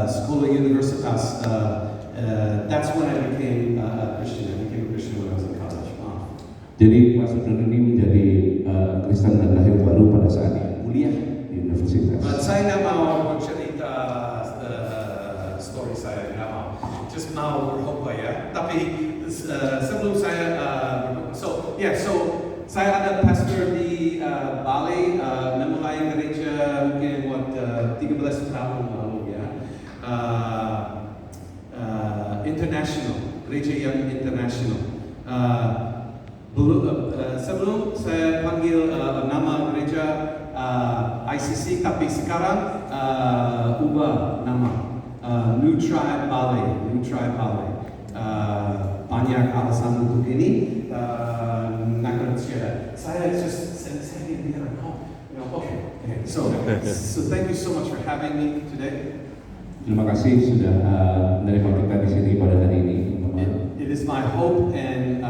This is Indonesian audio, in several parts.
Sekolah Universitas. That's when I became a Christian. I became a Christian when I was in college. Wow. Jadi Pak Sugeng ini menjadi Kristen dan lahir baru pada saat dia kuliah di universitas. Saya nggak mau bercerita story saya, nggak mau. Just mau berkhotbah ya. Tapi sebelum saya so saya ada pastor di Bali, memulai gereja mungkin 13 tahun lalu ya. International, gereja yang international. Sebelum saya panggil nama gereja ICC, tapi sekarang ubah nama New Tribe Bali. Banyak alasan untuk ini. Saya bilang, okay. So thank you so much for having me today. Terima kasih sudah menerima kita di sini pada hari ini. It is my hope and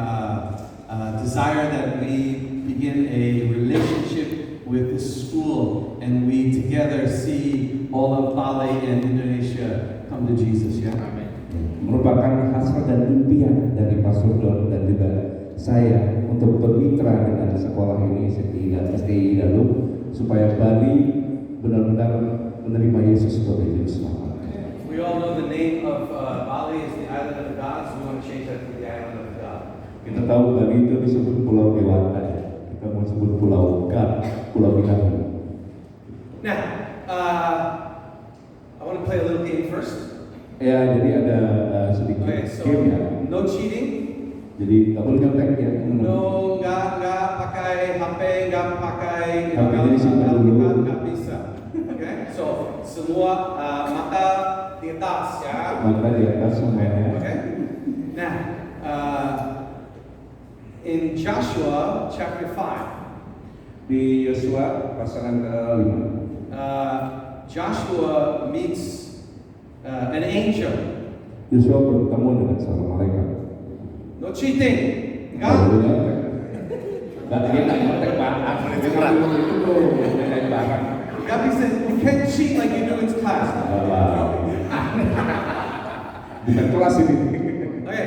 desire that we begin a relationship with the school and we together see all of Bali and Indonesia come to Jesus. Ya. Amen. Merupakan hasrat dan impian dari Pak Sugeng dan juga saya untuk bermitra dengan sekolah ini STI Dalu supaya Bali benar-benar menerima Yesus sebagai Juru Selamat. We all know the name of Bali is the island of the gods. We want to change that to the island of God. Kita tahu Bali itu disebut Pulau Dewata. Kita mau sebut Pulau God, Pulau Ilahi. Now, I want to play a little game first. Ya, jadi ada sedikit game ya. No cheating. Jadi nggak boleh nyontek ya. No, nggak pakai HP, nggak pakai nggak bisa. Okay, so semua mata di atas ya. Mata di atas semuanya. Okay. Nah, in Joshua chapter 5. Di Yosua pasaran ke-5. Joshua meets an angel. Yosua bertemu dengan seorang malaikat. No cheating. Nggak boleh nyontek. Dia nggak nyontek barang. Dia ngambil itu tuh nyontek barang. God says you can't cheat like you do in class. Bukan kelas ini. Okay.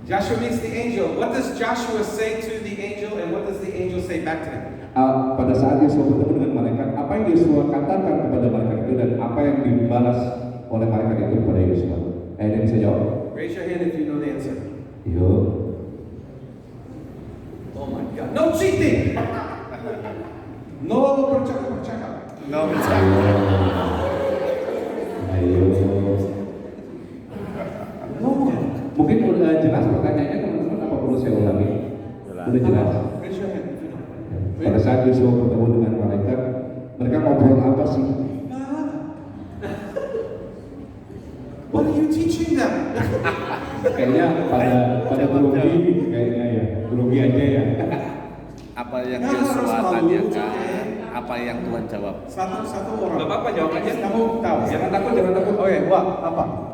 Joshua meets the angel. What does Joshua say to the angel, and what does the angel say back to him? Pada saat Yosua bertemu dengan malaikat, apa yang Yosua katakan kepada malaikat itu dan apa yang dibalas oleh malaikat itu kepada Yosua? Dia bisa jawab. Raise your hand if you know the answer. Yo. Oh my God! No cheating. No bercakap. No bercakap. Ayo. No. Mungkin udah jelas pertanyaannya teman-teman, apa perlu saya ulangi? Udah jelas. Raise your hand if you know. Pada saat Yosua bertemu dengan malaikat, mereka ngobrol apa sih? What are you teaching them? Kayaknya pada grogi, kayaknya ya grogi aja ya. Apa yang Yosua tanyakan, apa yang Tuhan jawab? Satu orang. Gak apa-apa, jawab aja. Kamu tahu. Jangan takut. Oke, wah, apa?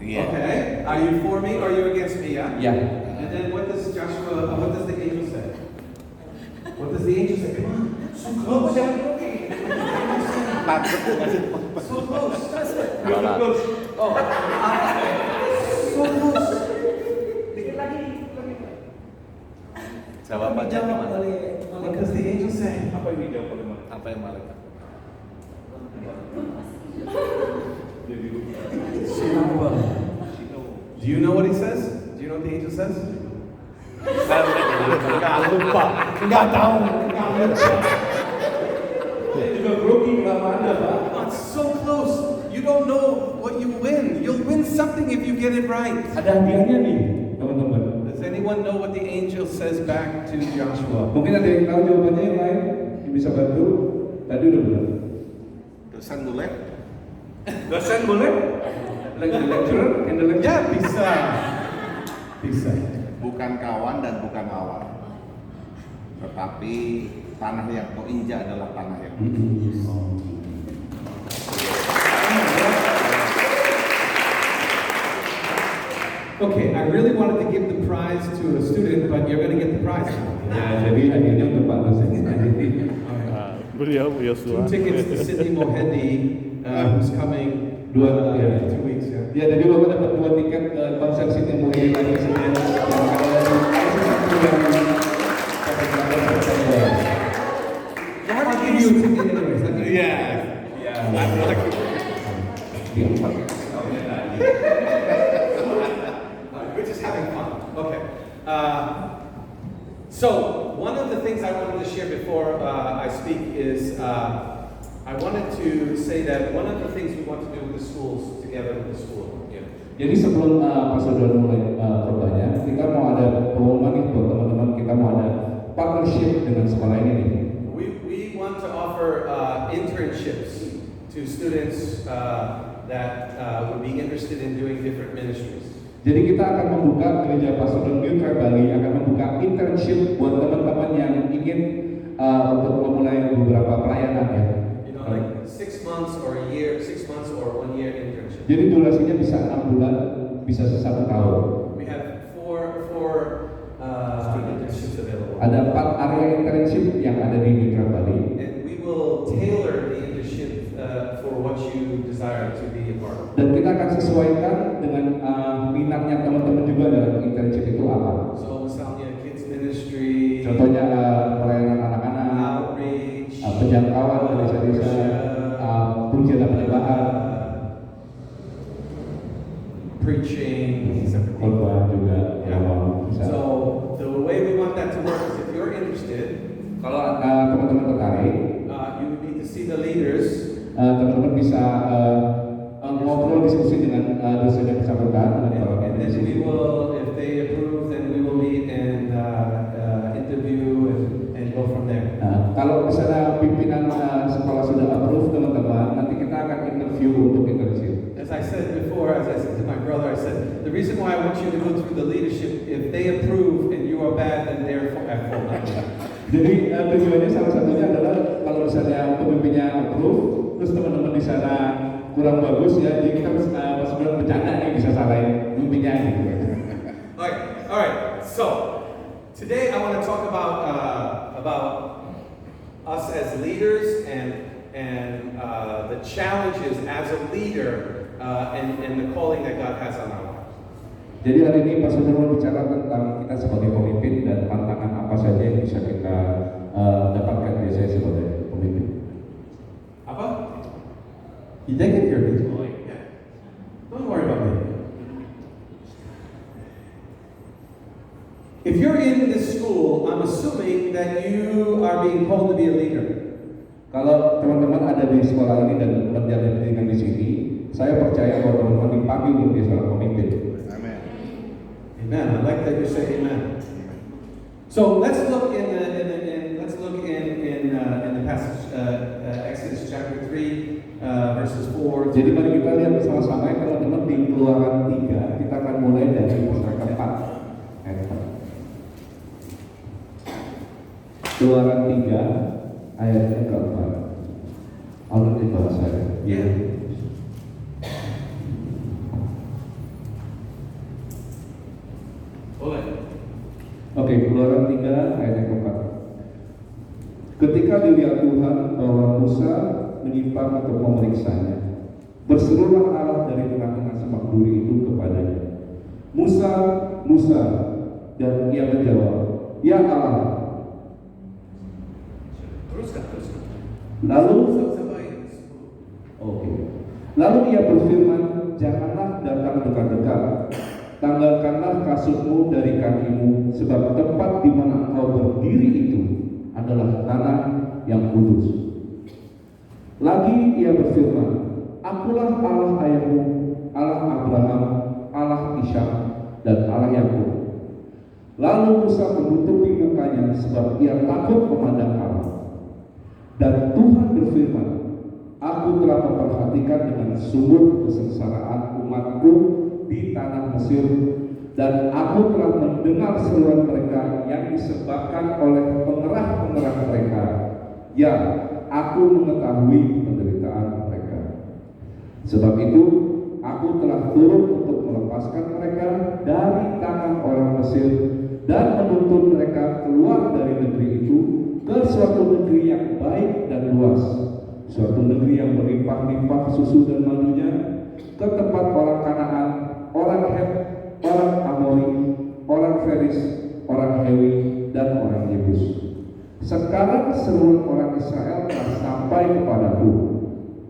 Iya. Okay. Are you for me or are you against me? Yeah. Ya. And then what does the angel say? What does the angel say? Come on. So close. Takut ngasih So close. Jualan. Oh. So close. Jawabannya gimana? What does the angel say? Apa yang dijawab oleh malaikat? Apa yang malaikat? Do you know what he says? Do you know what the angel says? Enggak lupa. Enggak tahu. Juga grogi kemana Pak? It's so close. You don't know what you win. You'll win something if you get it right. Ada hadiahnya nih teman-teman. Does anyone know what the angel says back to Joshua? Mungkin ada yang tahu jawabannya yang lain yang bisa bantu. Tadi udah benar. Dosen boleh? Lecturer? Ya bisa. Bukan kawan dan bukan lawan. Tetapi tanah yang kau injak adalah tanah yang kudus. Okay, I really wanted to give the prize to a student, but you're going to get the prize. Ya, jadi akhirnya untuk Pak dosen. Beliau Two Yosua. tickets to Sydney Mohendi, who's coming Dua, ya. in 2 weeks. Yeah. Ya, jadi Bapak dapat 2 tiket ke konser Sydney Muhyiddin lagi yang ada I'll give you a ticket anyways. Yeah. Yeah. We're just having fun. Okay. So one of the things I wanted to share before I speak is I wanted to say that one of the things we want to do with the schools, together with the school. Yeah. Jadi sebelum Pak Saudara mulai khotbahnya, kita mau ada pengumuman nih buat teman-teman, kita mau ada partnership dengan sekolah ini nih. We want to offer internships to students that would be interested in doing different ministries. Jadi kita akan membuka gereja Pastoral Mitra Bali akan membuka internship buat teman-teman yang ingin untuk memulai beberapa pelayanan ya. You know, like 6 months or a year, 6 months or 1 year internship. Jadi durasinya bisa 6 bulan, bisa 1 tahun. We have four internships available. Ada 4 area internship yang ada di Mitra Bali. And we will tailor the internship for what you desire to be a part of. Dan kita akan sesuaikan dengan minatnya teman-teman juga dalam internship itu apa. So misalnya kids ministry, Contohnya pelayanan anak-anak, outreach, penjangkauan ke desa-desa, pujian dan penyembahan, preaching, seperti itu. khotbah juga. Bisa. So the way we want that to work is if you're interested, Kalau teman-teman tertarik, you would need to see the leaders. teman-teman bisa ngobrol diskusi dengan dosen yang bersangkutan dengan para And then we will, if they approve, then we will meet and interview and go from there. Kalau misalnya pimpinan sekolah sudah approve teman-teman, nanti kita akan interview untuk internship. As I said before, as I said to my brother, I said, the reason why I want you to go through the leadership, if they approve and you are bad, then they're at fault. Jadi tujuannya salah satunya adalah kalau misalnya pemimpinnya approve, terus teman-teman di sana kurang bagus ya, jadi kita pas bulan bercanda nih bisa salahin pemimpinnya gitu. All right. So today I want to talk about us as leaders and the challenges as a leader and the calling that God has on our lives. Jadi hari ini Pak Saudara mau bicara tentang kita sebagai pemimpin dan tantangan apa saja yang bisa kita dapatkan biasanya sebagai pemimpin. Apa? They can hear me. Yeah. Don't worry about me. If you're in this school, I'm assuming that you are being called to be a leader. Kalau teman-teman ada di sekolah ini dan menjalani pendidikan di sini, saya percaya bahwa teman-teman dipanggil untuk menjadi seorang pemimpin. Amen. Amen. I like that you say amen. So let's look in the passage Exodus chapter 3 verses 4. Jadi mari kita lihat bersama-sama ya teman-teman di Keluaran 3, kita akan mulai dari pasal keempat. Keluaran 3 ayat yang keempat. Allah di bawah saya. Ya. Boleh. Oke, Keluaran 3 ayat yang keempat. Ketika dilihat Tuhan bahwa Musa menyimpang untuk memeriksanya, berserulah Allah dari tengah-tengah semak duri itu kepadanya, Musa, Musa, dan ia menjawab, Ya Allah. Teruskan. Lalu, Sampai lalu ia berfirman, janganlah datang dekat-dekat, tanggalkanlah kasutmu dari kakimu, sebab tempat di mana engkau berdiri itu adalah tanah yang kudus. Lagi ia berfirman, Akulah Allah ayahmu, Allah Abraham, Allah Ishak, dan Allah Yakub. Lalu Musa menutupi mukanya sebab ia takut memandang Allah. Dan Tuhan berfirman, Aku telah memperhatikan dengan sungguh kesengsaraan umatku di tanah Mesir, dan aku telah mendengar seruan mereka yang disebabkan oleh pengerah-pengerah mereka. Ya, aku mengetahui penderitaan mereka. Sebab itu, aku telah turun untuk melepaskan mereka dari tangan orang Mesir dan menuntun mereka keluar dari negeri itu ke suatu negeri yang baik dan luas, suatu negeri yang berlimpah-limpah susu dan madunya, ke tempat orang Kanaan, orang Het, orang Amori, orang Feris, orang Hewi, dan orang Yebus. Sekarang seluruh orang Israel telah sampai kepadaku.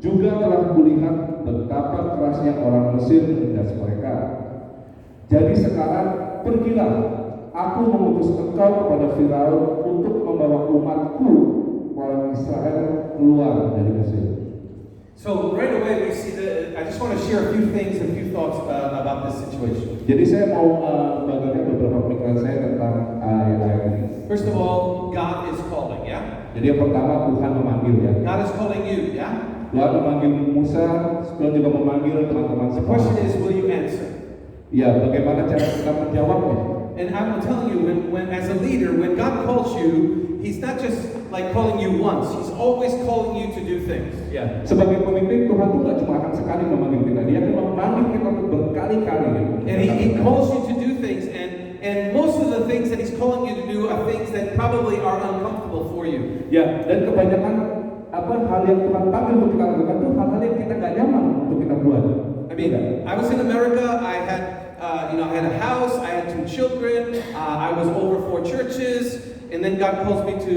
Juga telah kulihat betapa kerasnya orang Mesir menindas mereka. Jadi sekarang pergilah, aku mengutus engkau kepada Firaun untuk membawa umatku, orang Israel, keluar dari Mesir. So right away we see that. I just want to share a few things, a few thoughts about this situation. Jadi saya mau bagikan beberapa pemikiran saya tentang ayat-ayat ini. First of all, God is calling, yeah? Jadi yang pertama, Tuhan memanggil ya. God is calling you, yeah? Tuhan memanggil Musa, Tuhan juga memanggil teman-teman The semua. question is, will you answer? Ya, bagaimana cara kita menjawabnya? And I'm telling you, when as a leader, when God calls you, He's not just like calling you once. He's always calling you to do things. Ya, sebagai pemimpin Tuhan tuh nggak cuma akan sekali memanggil kita, Dia akan memanggil kita untuk berkali-kali. And he calls you to do things, and most of the things that He's calling you to do are things that probably are uncomfortable for you. Ya, dan kebanyakan hal yang Tuhan panggil untuk kita lakukan tuh hal-hal yang kita nggak nyaman untuk kita buat. I mean, I was in America. I had, I had a house. I had 2 children. I was over 4 churches, and then God calls me to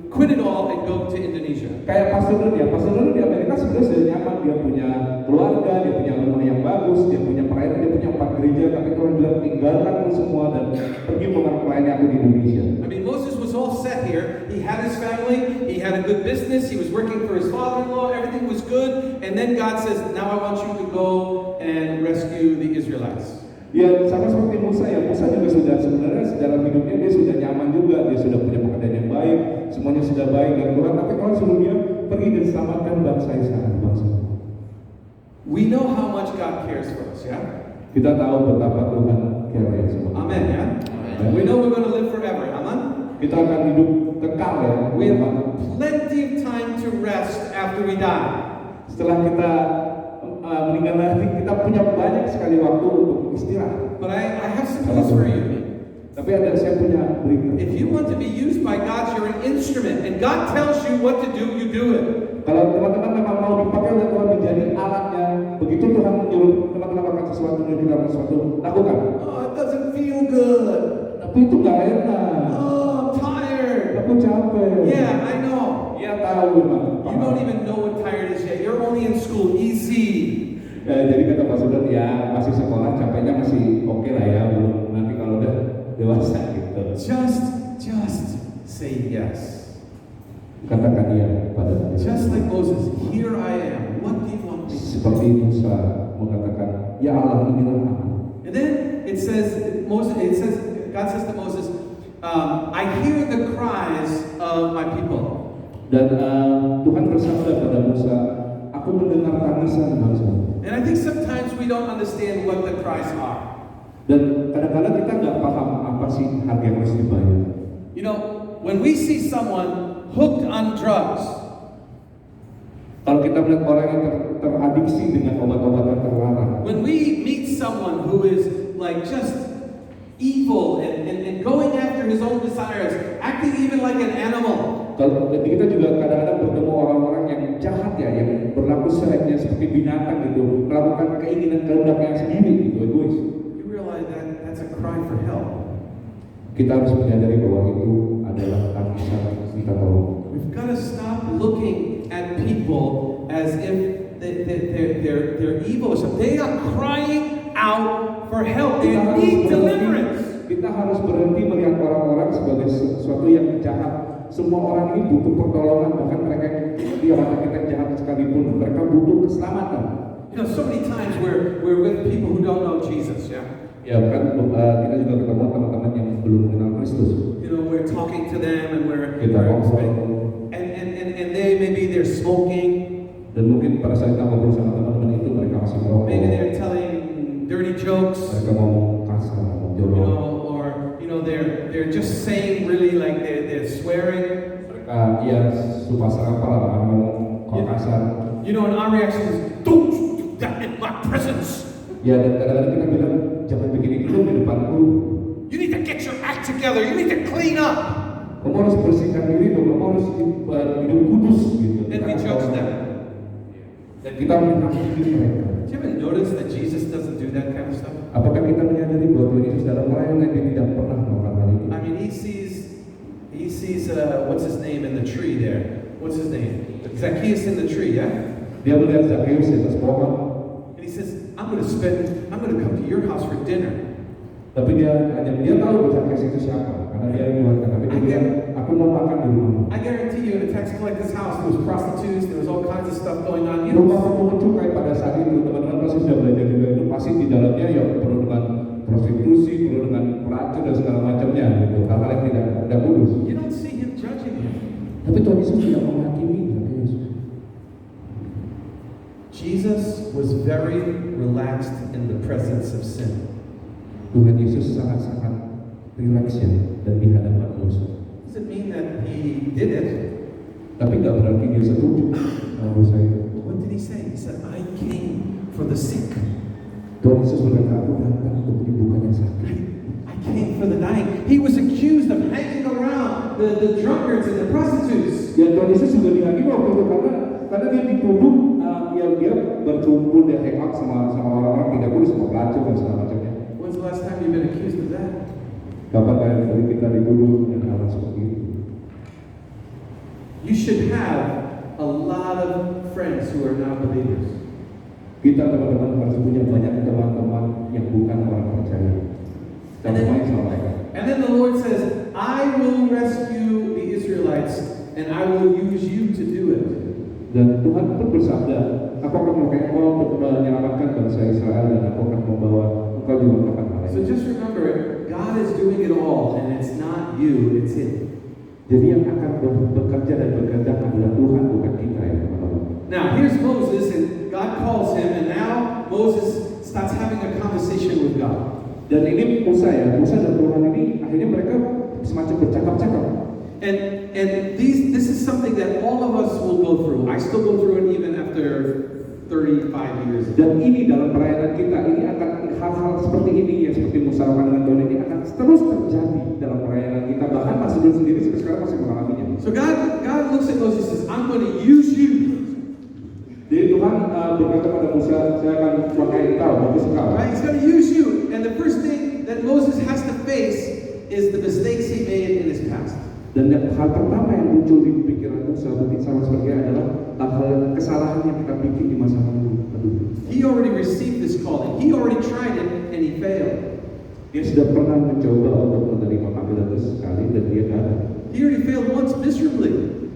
quit it all and go to Indonesia. Kayak Pastor Len ya, Pastor Len di Amerika sebenarnya sudah nyaman, dia punya keluarga, dia punya rumah yang bagus, dia punya pelayanan, dia punya 4 gereja, tapi Tuhan bilang tinggalkan itu semua dan pergi melayani aku di Indonesia. I mean, Moses was all set here. He had his family, he had a good business, he was working for his father-in-law, everything was good, and then God says, now I want you to go and rescue the Israelites. Ya sama seperti Musa ya, Musa juga sudah sebenarnya sejarah hidupnya dia sudah nyaman juga, dia sudah punya pekerjaan yang baik, semuanya sudah baik dan Tuhan, tapi Tuhan suruh dia pergi dan selamatkan bangsa Israel, bangsa. We know how much God cares for us, yeah? Kita tahu betapa Tuhan care sama kita. Amen, yeah? Amen. We know we're going to live forever, amen? Kita akan hidup kekal ya. We have plenty of time to rest after we die. Setelah kita meninggal nanti, kita punya banyak sekali waktu untuk istirahat. But I have some news for you. Tapi saya punya berita. If you want to be used by God, you're an instrument, and God tells you what to do, you do it. Kalau teman-teman memang mau dipakai oleh Tuhan menjadi alatnya, begitu Tuhan menyuruh teman-teman melakukan sesuatu, menyuruh sesuatu, lakukan. Oh, it doesn't feel good. Tapi itu nggak enak. Oh, I'm tired. Aku capek. Yeah, I know. Iya tahu memang. You don't even know what tired is yet. You're only in school. Easy. Jadi kata Pak Sudon, ya masih sekolah, capeknya masih oke lah ya, belum nanti kalau udah dewasa gitu. Just say yes. Katakan iya pada diri. Just like Moses, here I am. What do you want me to do? Seperti Musa mengatakan, ya Allah inilah aku. And then God says to Moses, I hear the cries of my people. Dan Tuhan bersabda pada Musa, aku mendengar tangisan bangsa. And I think sometimes we don't understand what the cries are. Dan kadang-kadang kita nggak paham apa sih harga yang harus dibayar. You know, when we see someone hooked on drugs, kalau kita melihat orang yang teradiksi dengan obat-obatan terlarang, when we meet someone who is like just evil and going after his own desires, acting even like an animal. kalau kita juga kadang-kadang bertemu orang-orang yang jahat ya, yang berlaku selayaknya seperti binatang gitu, melakukan keinginan kehendaknya sendiri gitu, egois. You realize that that's a cry for help. Kita harus menyadari bahwa itu adalah tangisan kita tolong. We've got to stop looking at people as if they're evil. So they are crying out for help. They need deliverance. Kita harus berhenti melihat orang-orang sebagai sesuatu yang jahat. Semua orang ini butuh pertolongan, bahkan mereka di mata kita jahat sekalipun, mereka butuh keselamatan. You know, so many times we're with people who don't know Jesus, yeah? Ya kan, kita juga ketemu teman-teman yang belum mengenal Kristus. You know, we're talking to them and Kita ngobrol, and maybe they're smoking, dan mungkin pada saat kita ngobrol sama teman-teman itu mereka masih merokok. maybe they're telling dirty jokes, Mereka ngomong kasar, ngomong you jorok. know, or you know they're just saying really like they're swearing. Mereka suka serapa lah, ngomong kasar. You know, and our reaction is, don't you do that in my presence. Ya, dan kadang-kadang kita bilang jangan bikin itu di depanku. You need to get your act together. You need to clean up. Kamu harus bersihkan diri dong, kamu harus hidup kudus gitu. And we judge them. Dan kita menghakimi mereka. Do you ever notice that Jesus doesn't do that kind of stuff? Apakah kita menyadari bahwa Tuhan Yesus dalam pelayanan dia tidak pernah melakukan hal ini? I mean, he sees what's his name in the tree there? What's his name? Zacchaeus in the tree, yeah? Dia melihat Zakheus di atas pohon, And he says, I'm going to come to your house for dinner. tapi dia tahu Zakheus itu siapa, karena dia mengeluarkan. Tapi dia bilang, aku mau makan di rumahmu. I guarantee you, in a tax collector's house, there was prostitutes, there was all kinds of stuff going on. Rumah pemungut cukai pada saat itu, teman-teman pasti sudah belajar juga itu, pasti di dalamnya ya penuh dengan prostitusi, penuh dengan pelacur dan segala macamnya gitu, hal-hal yang tidak kudus. You don't see him judging him. Tapi Tuhan Yesus tidak menghakimi Zakheus. Jesus was very relaxed in the presence of sin. Tuhan Yesus sangat-sangat rileks ya dan di hadapan dosa. Doesn't mean that he did it. Tapi nggak berarti dia setuju sama dosa itu. What did he say? He said, I came for the sick. Tuhan Yesus berkata, aku datang untuk menyembuhkan yang sakit. I came for the dying. He was accused of hanging around the drunkards and the prostitutes. Ya Tuhan Yesus juga dihakimi waktu itu karena dia dituduh dia berkumpul dan hangout sama orang-orang tidak kudus, sama pelacur dan segala macamnya. When's the last time you've been accused of that? Kapan kali kita dituduh dengan hal seperti itu? You should have a lot of friends who are not believers. Kita teman-teman harus punya banyak teman-teman yang bukan orang percaya. Jangan main sama mereka. And then the Lord says, I will rescue the Israelites and I will use you to do it. Dan Tuhan pun bersabda, aku akan memakai engkau untuk menyelamatkan bangsa Israel dan aku akan membawa engkau juga melakukan hal So ini. just remember, God is doing it all and it's not you, it's Him. Jadi yang akan bekerja dan berkehendak adalah Tuhan, bukan kita ya teman-teman. Now here's Moses and God calls him and now Moses starts having a conversation with God. Dan ini Musa dan Tuhan ini akhirnya mereka semacam bercakap-cakap. And this is something that all of us will go through. I still go through it even after 35 years. Dan ini dalam perayaan kita ini akan hal-hal seperti ini yang seperti Musa lakukan dengan Tuhan ini akan terus terjadi dalam perayaan kita, bahkan Mas Dul sendiri sampai sekarang masih mengalaminya. So God looks at Moses and says, I'm going to use you. Jadi Tuhan berkata pada Musa, saya akan pakai engkau, bagus engkau. Right? He's going to use you. And the first thing that Moses has to face is the mistakes he made in his past. Dan hal pertama yang muncul di pikiran Musa mungkin sama seperti adalah hal kesalahan yang kita bikin di masa lalu. He already received this calling. He already tried it and he failed. Dia sudah pernah mencoba untuk menerima panggilan itu sekali dan dia gagal. He already failed once miserably.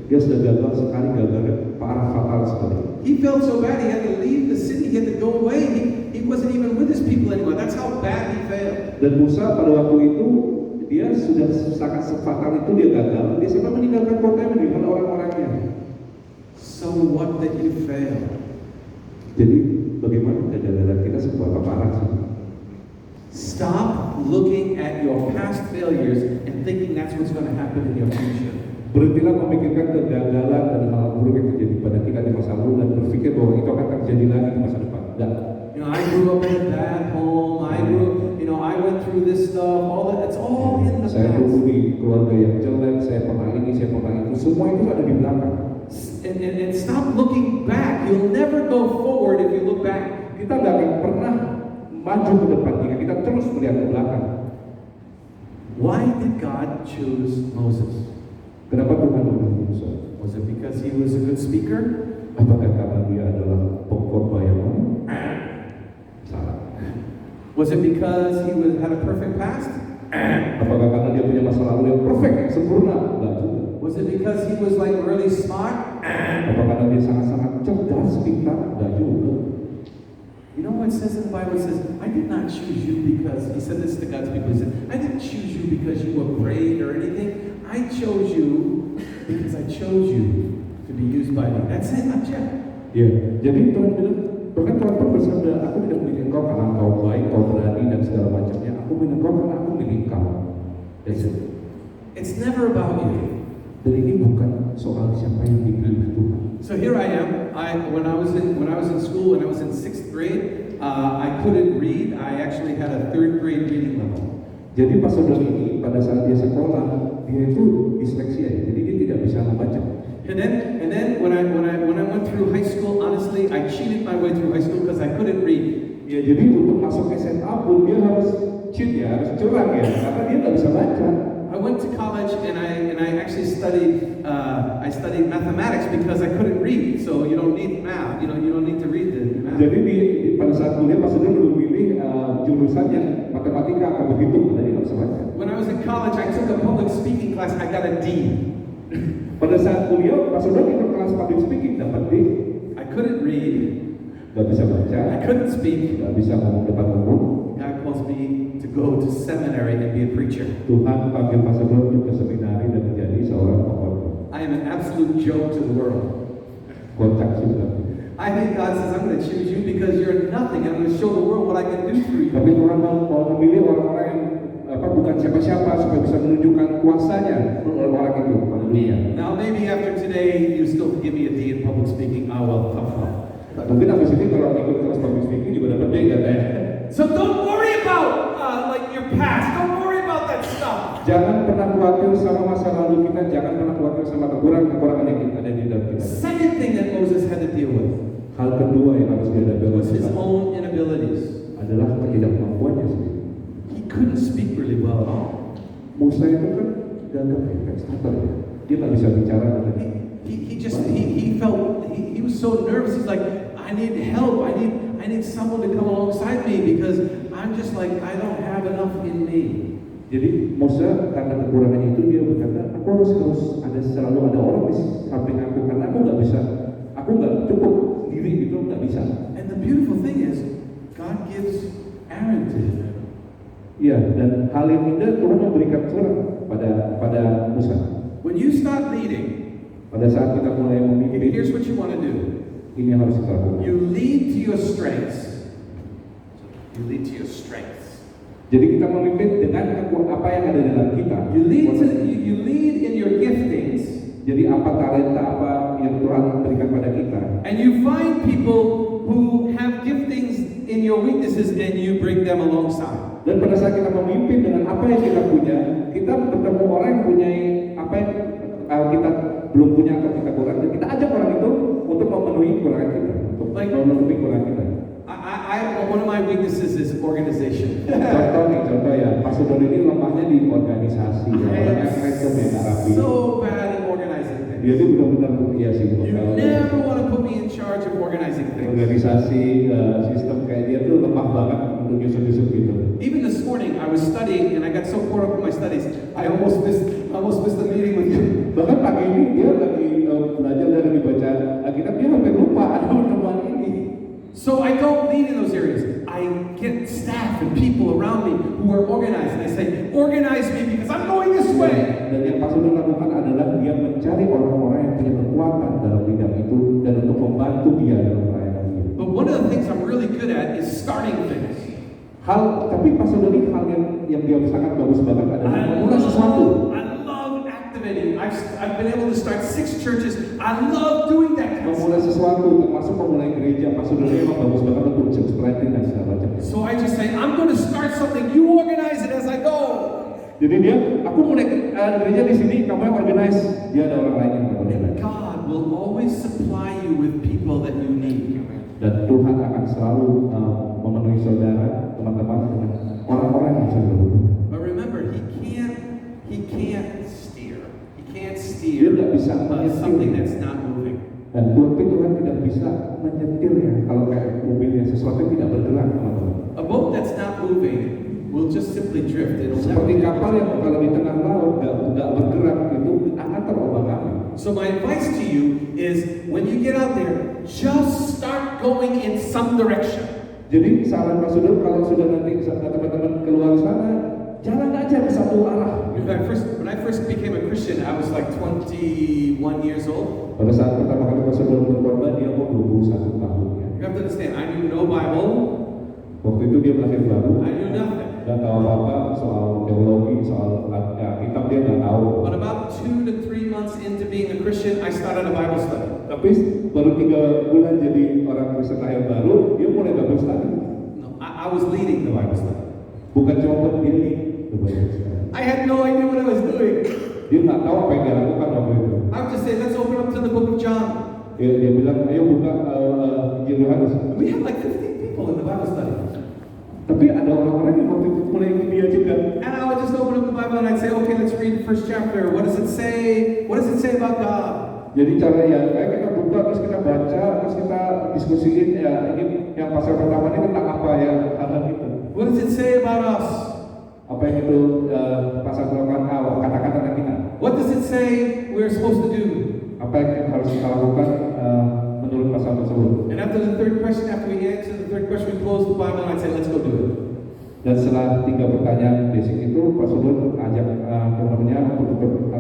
Dia sudah gagal sekali, gagalnya parah, fatal sekali. He failed so bad he had to leave the city. He had to go away. He wasn't even with his people anymore. That's how bad he failed. Dan Musa pada waktu itu dia sudah sangat fatal itu, dia gagal. Dia sampai meninggalkan kota, meninggalkan orang-orangnya. So what did you fail? Jadi bagaimana kegagalan kita seberapa parah sih? Stop looking at your past failures and thinking that's what's going to happen in your future. Berhentilah memikirkan kegagalan dan hal buruk yang terjadi pada kita di masa lalu dan berpikir bahwa itu akan terjadi lagi di masa depan. Dan I grew up in a bad home. I went through this stuff. All that. It's all in the saya past. tumbuh di keluarga yang jelek, saya pernah ini, saya pernah itu. Semua itu ada di belakang. And stop looking back. You'll never go forward if you look back. Kita nggak akan pernah maju ke depan jika kita terus melihat ke belakang. Why did God choose Moses? Kenapa Tuhan memilih Musa? Was it because he was a good speaker? Apakah karena dia adalah pengkhotbah yang baik? Salah. Was it because he had a perfect past? Apakah karena dia punya masa lalu yang perfect, yang sempurna? Enggak juga. Was it because he was like really smart? Apa karena dia sangat-sangat cerdas, pintar? Enggak juga. You know what it says in the Bible? It says, I did not choose you because, he said this to God's people, he said, I didn't choose you because you were great or anything. I chose you because I chose you to be used by me. That's it, not Jeff. Ya, jadi Tuhan bilang, bahkan Tuhan pun bersabda, aku tidak memilih engkau karena engkau baik, kau berani dan segala macamnya. Aku memilih engkau karena aku memilih engkau. That's it. It's never about you. Dan ini bukan soal siapa yang dipilih Tuhan. So here I am. When I was in school, when I was in 6th grade, I couldn't read. I actually had a 3rd grade reading level. Jadi pas saudara ini pada saat dia sekolah, dia itu disleksia, jadi dia tidak bisa membaca. And then when I went through high school, honestly, I cheated my way through high school because I couldn't read. Ya, jadi untuk masuk SMA pun dia harus cheat ya, harus curang ya, karena dia nggak bisa baca. I went to college and I actually studied mathematics because I couldn't read. So you don't need math. You don't need to read the math. Jadi pada saat kuliah Pak Sudar belum pilih jurusan yang matematika atau berhitung, karena dia nggak bisa baca. When I was in college, I took a public speaking class. I got a D. Pada saat kuliah Pak Sudar ikut kelas public speaking, dapat D. I couldn't read. Nggak bisa baca, I couldn't speak. nggak bisa ngomong depan umum. God calls me to go to seminary and be a preacher. Tuhan panggil Pak Sudar untuk ke seminari dan menjadi seorang pengkhotbah. I am an absolute joke to the world. Kocak sudah. I think God says, I'm going to choose you because you're nothing. I'm going to show the world what I can do through you. Tapi Tuhan mau memilih orang-orang yang bukan siapa-siapa supaya bisa menunjukkan kuasanya orang itu pada dunia. Now maybe after today you still give me a D in public speaking. Oh well, tough luck. Mungkin habis ini kalau ikut kelas public speaking juga dapat D katanya. So don't worry about like your past. Don't worry about that stuff. Jangan pernah khawatir sama masa lalu kita, jangan pernah khawatir sama kekurangan yang ada di dalam kita. Second thing that Moses had to deal with Hal kedua yang harus dihadapi oleh was his Musa own inabilities. adalah ketidakmampuannya sendiri. He couldn't speak really well at all. Musa itu kan gagap ya, kayak starter ya. Dia nggak bisa bicara dengan He felt he was so nervous. He's like, I need help. I need someone to come alongside me because I'm just like I don't have enough in me. Jadi Musa karena kekurangannya itu dia berkata, aku harus selalu ada orang di samping aku karena aku nggak cukup sendiri gitu, nggak bisa. And the beautiful thing is, God gives Aaron to him. Iya, dan hal yang indah Tuhan memberikan surat pada Musa. When you start leading, Pada saat kita mulai memimpin, here's what you want to do. ini yang harus kita lakukan. You lead to your strengths. You lead to your strengths. Jadi kita memimpin dengan apa yang ada dalam kita. You lead in your giftings. Jadi apa talenta apa yang Tuhan berikan pada kita. And you find people who have giftings in your weaknesses and you bring them alongside. Dan pada saat kita memimpin dengan apa yang kita punya, kita bertemu orang yang punya apa yang kita belum punya atau kita kurang, dan kita ajak orang itu untuk memenuhi kekurangan kita, untuk memenuhi kekurangan kita. One of my weaknesses is organization. Contoh ya, Pak Sudar ini lemahnya di organisasi, ya. Orangnya random ya, rapi. So bad at organizing things. Dia itu benar-benar iya sih. You never want to put me in charge of organizing things. Organisasi, sistem kayak dia tuh lemah banget untuk nyusun-nyusun gitu. Even this morning, I was studying and I got so caught up in my studies, I almost missed the meeting with you. Bahkan pagi ini dia lagi belajar dan lagi baca Alkitab, dia sampai lupa ada pertemuan ini. So I don't lead in those areas. I get staff and people around me who are organized, and I say, organize me because I'm going this way. Dan yang Pak Sudar lakukan adalah dia mencari orang-orang yang punya kekuatan dalam bidang itu dan untuk membantu dia dalam pelayanan dia. But one of the things I'm really good at is starting things. Tapi Pak Sudar ini hal yang dia sangat bagus banget adalah memulai sesuatu. I love activating. I've been able to start 6 churches. I love doing that kind of Memulai stuff. sesuatu, termasuk memulai gereja. Pak Sudar ini memang bagus banget untuk church planting dan segala macam. So I just say, I'm going to start something. You organize it as I go. Jadi aku mulai gereja di sini, kamu yang organize. Dia ada orang lain yang organize. God will always supply you with people that you need. Dan Tuhan akan selalu memenuhi saudara, teman-teman dengan orang-orang yang saudara butuh. But remember, he can't steer. He can't Dia steer tidak bisa something menyetir. that's not moving. Dan Tuhan tidak bisa menyetirnya kalau kayak mobilnya sesuatu yang tidak bergerak, teman-teman. A boat that's not moving will just simply drift. It'll never Seperti move. kapal yang kalau di tengah laut nggak bergerak itu akan terombang-ambing. So my advice to you is, when you get out there, just start going in some direction. Jadi saran Pak Sudar kalau sudah nanti teman-teman keluar sana, jalan aja ke satu arah. When I first became a Christian, I was like 21 years old. Pada saat pertama kali Pak Sudar berkorban, dia umur 21 tahun ya. You have to understand, I knew no Bible. Waktu itu dia lahir baru, I knew nothing. nggak tahu apa-apa soal teologi, soal kitab dia nggak tahu. But about 2 to 3 months into being a Christian, I started a Bible study. Tapi baru 3 bulan jadi orang Kristen lahir baru, dia mulai Bible study. No, I was leading the Bible study. Bukan cuma berdiri the Bible study. I had no idea what I was doing. Dia nggak tahu apa yang dia lakukan waktu itu. I would just say, let's open up to the book of John. Dia bilang, ayo buka Injil Yohanes. We had like 15 people in the Bible study. Tapi ada orang-orang yang waktu itu mulai ikut dia juga. And I would just open up the Bible and I'd say, okay, let's read the first chapter. What does it say? What does it say about God? Jadi cara ya, kayak kita buka terus kita baca terus kita diskusiin ya ini yang pasal pertama ini tentang apa ya hal itu. What does it say about us? Apa yang itu pasal pertama kata-kata tentang kita. What does it say we're supposed to do? Apa yang harus kita lakukan menurut pasal tersebut. And after the third question, after we answer the third question, we close the Bible and I'd say, let's go do it. Dan setelah 3 pertanyaan basic itu, Pak Sudun ajak teman-temannya untuk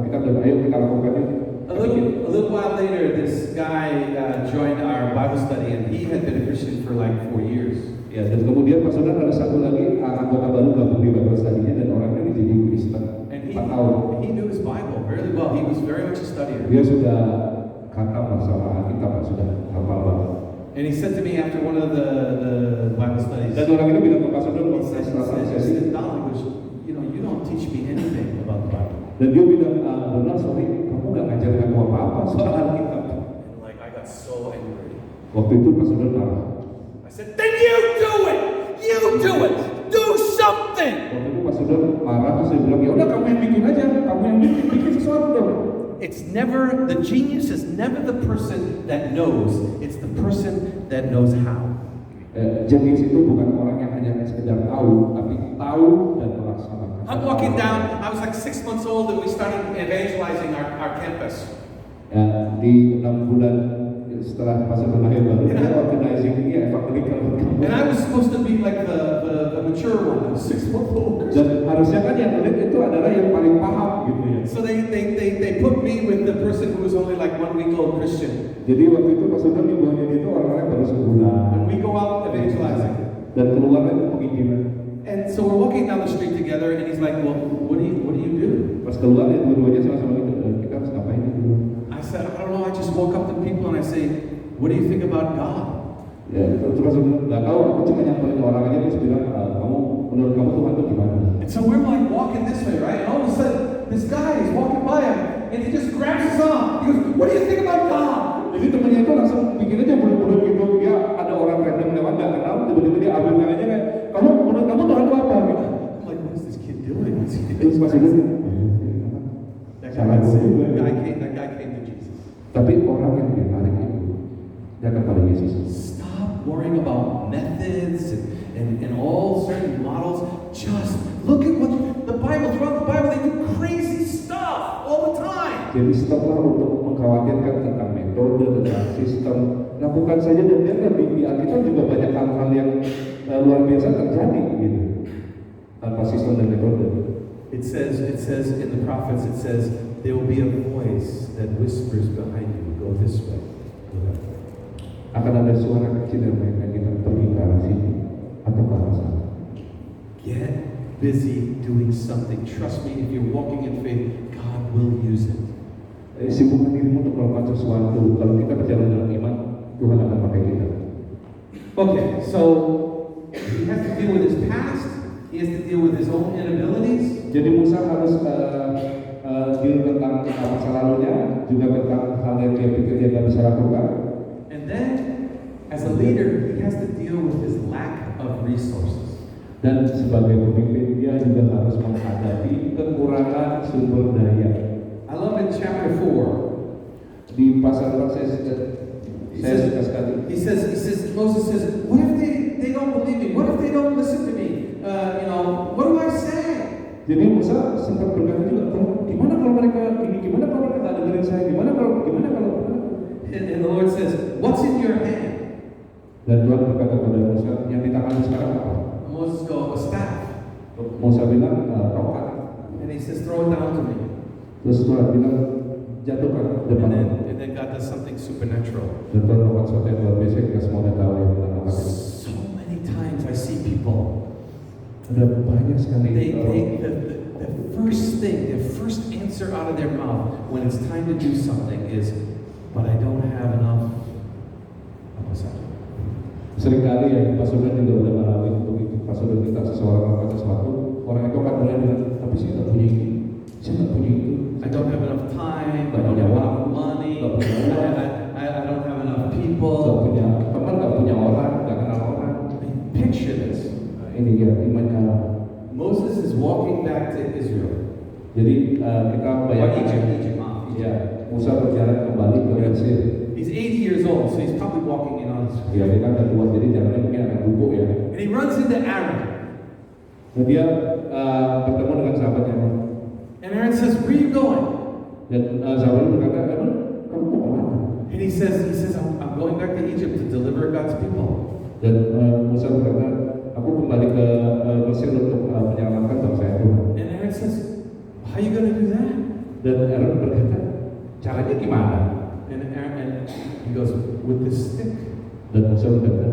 kita dan ayo kita lakukan ini. A little while later, this guy joined our Bible study, and he had been a Christian for like 4 years. Ya, dan kemudian Pak Sudun ada satu lagi anggota baru gabung di Bible study-nya dan orangnya ini jadi Kristen 4 tahun. He knew his Bible very well. He was very much a studier. Dia sudah khatam masalah Alkitab, sudah hafal banget. And he said to me after one of the Bible studies, Dan orang ini bilang ke Pak Sudun, he said, Don, you don't teach me anything about the Bible. dan dia bilang, Donald, sorry, kamu gak ngajarin aku apa-apa soal Alkitab. And like I got so angry. Waktu itu Pak Sudun marah. I said, then you do it! You do it! Do something! Waktu itu Pak Sudun marah terus dia bilang, ya udah kamu yang bikin aja, kamu yang bikin sesuatu dong. It's never, the genius is never the person that knows, it's the person that knows how. Jenius itu bukan orang yang hanya sekedar tahu, tapi tahu dan melaksanakan. I'm walking down, I was like 6 months old and we started evangelizing our campus. Di 6 bulan setelah Pak Sudun lahir baru, kita organizing evangelical. And I was supposed to be like the mature one, I was 6 months old. Dan harusnya kan yang elit itu adalah yang paling paham gitu ya. So they put me with the person who was only like 1 week old Christian. Jadi waktu itu Pak Sudun di bawahnya itu orang-orang baru sebulan. And we go out evangelizing. Dan keluarnya itu penginjilan. And so we're walking down the street together and he's like, well, what do you do? Pas keluar ya dua-duanya sama-sama gitu, kita harus ngapain dulu? I said, I don't know, I just walk up to people and I say, what do you think about God? Ya, terus Pak Sudun nggak tahu, aku cuma nyamperin orang aja terus bilang, menurut kamu Tuhan itu gimana? And so we're like walking this way, right? And all of a sudden, this guy is walking by him and he just grabs his arm. He goes, what do you think about God? Jadi temennya itu langsung bikin aja bulu-bulu gitu, dia ada orang random lewat nggak kenal, tiba-tiba dia ambil tangannya kayak, menurut kamu Tuhan itu apa? Gitu. I'm like, what is this kid doing? What's he Terus Pak doing? Sudun, That guy came to Jesus. tapi orang yang ditarik itu datang pada Yesus. Stop worrying about methods and all certain models. Just look at what the Bible, throughout the Bible, they do crazy stuff all the time. Jadi stoplah untuk mengkhawatirkan tentang metode, tentang sistem. Lakukan saja dan lihatlah di Alkitab juga banyak hal-hal yang luar biasa terjadi gitu. Tanpa sistem dan metode. It says in the prophets, it says, there will be a voice that whispers behind you, go this way. Akan ada suara kecil yang mengatakan kita pergi ke arah sini atau ke arah sana. Get busy doing something. Trust me, if you're walking in faith, God will use it. Sibukkan dirimu untuk melakukan sesuatu. Kalau kita berjalan dalam iman, Tuhan akan pakai kita. Okay, so he has to deal with his past. He has to deal with his own inabilities. Jadi Musa harus deal tentang masa lalunya, juga tentang hal yang dia pikir dia nggak bisa lakukan. And then, as a leader, he has to deal with his lack of resources. Dan sebagai pemimpin dia juga harus menghadapi kekurangan sumber daya. I love in chapter 4. Di pasal 4 saya suka sekali. He says, Moses says, what if they don't believe me? What if they don't listen to me? What do I say? Jadi Musa sempat berkata juga, gimana kalau mereka ini, gimana kalau mereka nggak dengerin saya, gimana kalau. And the Lord says, what's in your hand? Dan Tuhan berkata kepada Musa, yang di tanganmu sekarang apa? Moses goes, a staff. Musa bilang, tongkat. And he says, throw it down to me. Terus Tuhan bilang, jatuhkan depan. And then God does something supernatural. Dan Tuhan melakukan sesuatu yang luar biasa, kita semua udah tahu yang melakukan itu. So many times I see people. Ada banyak sekali. The first thing, the first answer out of their mouth when it's time to do something is, but I don't have enough. Apa saja? Seringkali ya Pak Sudun juga udah mengalami untuk itu. Pak Sudun kita seseorang melakukan sesuatu, orang itu akan mulai dengan, tapi saya nggak punya ini, saya nggak punya itu. I don't have enough time. I Nggak don't punya have waktu, enough money. nggak punya uang. I don't have enough Nggak people. punya teman, nggak punya orang, nggak kenal orang. Picture this. Nah, ini dia imannya. Moses is walking back to Israel. Jadi kita bayangkan Egypt. ya, Musa berjalan kembali ke Mesir. He's 80 years old, so he's probably walking in on his. Ya, dia kan udah tua, jadi jalannya mungkin agak bungkuk ya. And he runs into Aaron. Nah, dia bertemu dengan sahabatnya. And Aaron says, "Where are you going?" Dan sahabatnya berkata, "Aaron, kamu mau kemana?" And he says, I'm going back to Egypt to deliver God's people. Dan Musa berkata, "Aku kembali ke Mesir untuk menyelamatkan bangsa Tuhan." And Aaron says, "How are you going to do that?" Dan Aaron berkata, "Caranya gimana?" And he goes, "With this stick." Dan Musa berkata,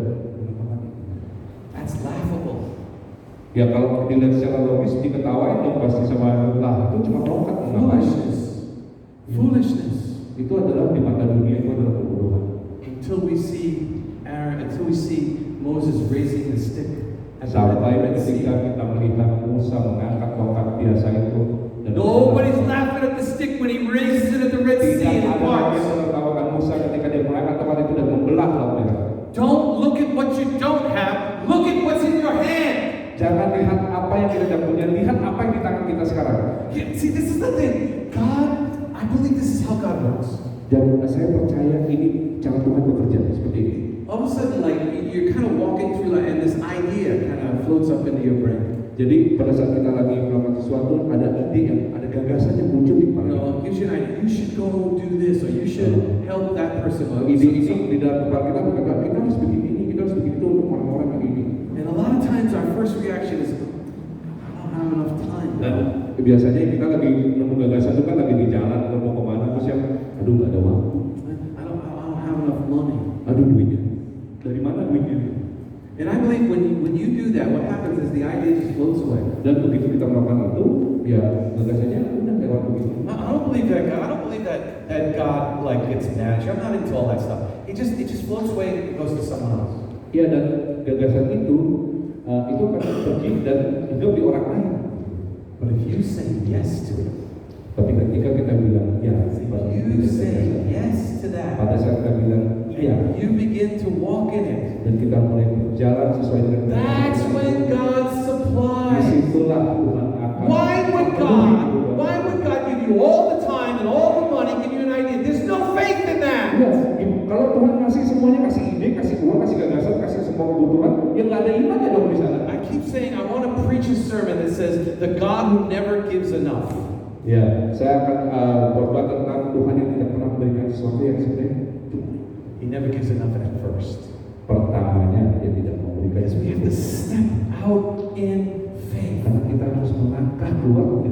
That's laughable. ya kalau dilihat secara logis diketawain dong pasti sama lah itu cuma tongkat ngapain? Foolishness. Itu adalah di mata dunia itu adalah kebodohan. Until we see Moses raising the stick. At the Sampai Red Sea. ketika kita melihat Musa mengangkat tongkat biasa itu dan Nobody's laughing at the stick when he raises it at the Red Sea tidak and it ada lagi parts. yang menertawakan Musa ketika dia mengangkat tongkat itu dan membelah laut merah. Don't look at what you don't have. Look at what's in your hand. Jangan lihat apa yang kita tidak punya, lihat apa yang di tangan kita sekarang. See, this is the thing. God, I believe this is how God works. Dan saya percaya ini cara Tuhan bekerja seperti ini. All of a sudden, like, you're kind of walking through life and this idea kind of floats up into your brain. Jadi pada saat kita lagi melakukan sesuatu, ada ide yang ada gagasan yang muncul di You kepala. know, gives you an idea. You should go do this, or you should help that person. Or Ide ini di dalam kepala kita berkata, kita harus bikin ini, kita harus bikin itu untuk orang-orang yang ini. And a lot of times, our first reaction is, I don't have enough time. Dan biasanya kita lagi nemu gagasan itu kan lagi di jalan atau mau kemana terus yang, aduh nggak ada waktu, I don't have enough money. aduh duitnya, dari mana duitnya? And I believe when you do that, what happens is the idea just floats away. Dan begitu kita melakukan itu, ya gagasannya udah lewat begitu. I don't believe that God. I don't believe that God like gets mad at you. I'm not into all that stuff. It just floats away and goes to someone else. Ya dan gagasan itu akan pergi dan hidup di orang lain. But if you say yes to it, Tapi ketika kita bilang ya, you say yes to that, pada saat kita bilang iya, you begin to walk in it. dan kita mulai berjalan sesuai dengan That's when God supplies. disitulah Tuhan akan. Why would God give you all the time and all the money, give you an idea? There's no faith in that. Ya, kalau Tuhan kasih semuanya, kasih ide, kasih uang, kasih gagasan, kasih semua kebutuhan, ya nggak ada imannya dong di sana. I keep saying I want to preach a sermon that says the God who never gives enough. Ya, saya akan berbuat tentang Tuhan yang tidak pernah memberikan sesuatu yang sebenarnya cukup. He never gives enough at first.